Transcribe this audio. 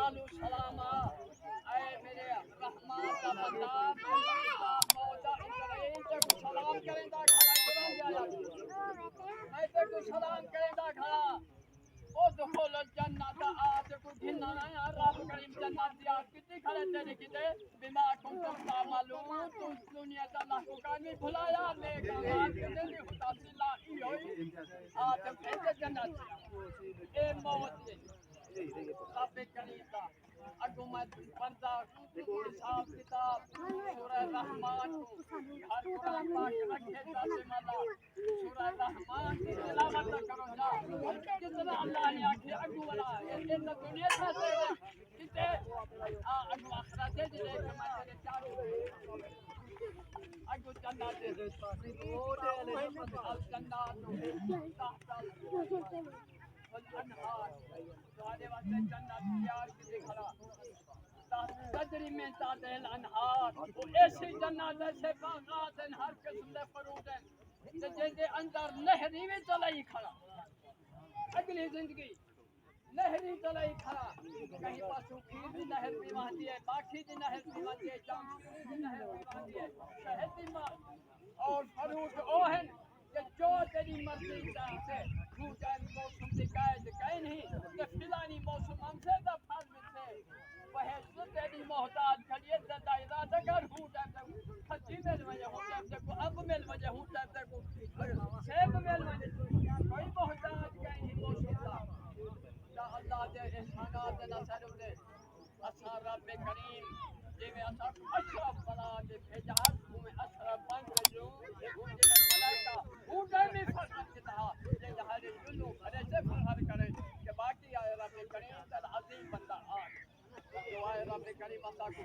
solve سلاما اے میرے رحمان کا بندہ مولا اسرائیل تے سلام کریندا کھڑا قرآن آیا میں تے سلام کریندا کھڑا او دخول الجنت آج کو گھننا نہ رب کریم جنت دی آج کتنی کھڑے تے کتے بما کنتم تعملون تو دنیا دا اللہ کو کہیں بھلایا نیک اعمال کتے دی خدا سے لا ای ہوئی آج پھر جنت اے موت رب کریم دا اگو میں بندہ حساب کتاب سورہ رحمان کو ہر قرآن پاک رکھے جاتے مالا سورہ رحمان کی تلاوت کرو جا کتنا اللہ نے آکھے اگو والا یہ دنیا سے کتے اگو آخرت دے دے کہ میں تیرے چاہوں اگو جنات دے جنات تحت والانہار تمہارے واسطے جنت تیار کی کھڑا تجری میں تحت الانہار وہ ایسی جنت ایسے باغات ہیں ہر قسم کے فروٹ ہیں جن کے اندر نہری میں چلائی کھڑا اگلی زندگی نہری چلائی کھڑا کہیں پاسوں کھیر دی نہر بھی وہاں ہے باقی دی نہر بھی وہاں ہے جام دی نہر بھی وہاں ہے شہد دی ماں اور فروٹ او ہیں کہ جو تیری مرضی سے تو جائے موسم دکھائے نہیں کہ فلانی موسم ہم سے دا پھل ملتے وہ سو تیری محتاج کھڑیے دا ارادہ کر ہوں جائے کھچی مل وجہ ہوں جائے کو اب مل وجہ ہوں جائے کو سیب مل وجہ کوئی محتاج کہیں نہیں موسم دا یا اللہ دے احسانات دے نصر دے اثر رب کریم جی میں اثر اشرف بنا دے بھیجا میں اشرف بن رجوں ان جنہیں ملائکہ وہ میں فرحت کی تہا یہ جہاں جنوں بھرے سے فرحت کرے کہ باقی آئے رب کریم تل عظیم بندہ آج دعائے رب کریم اللہ کو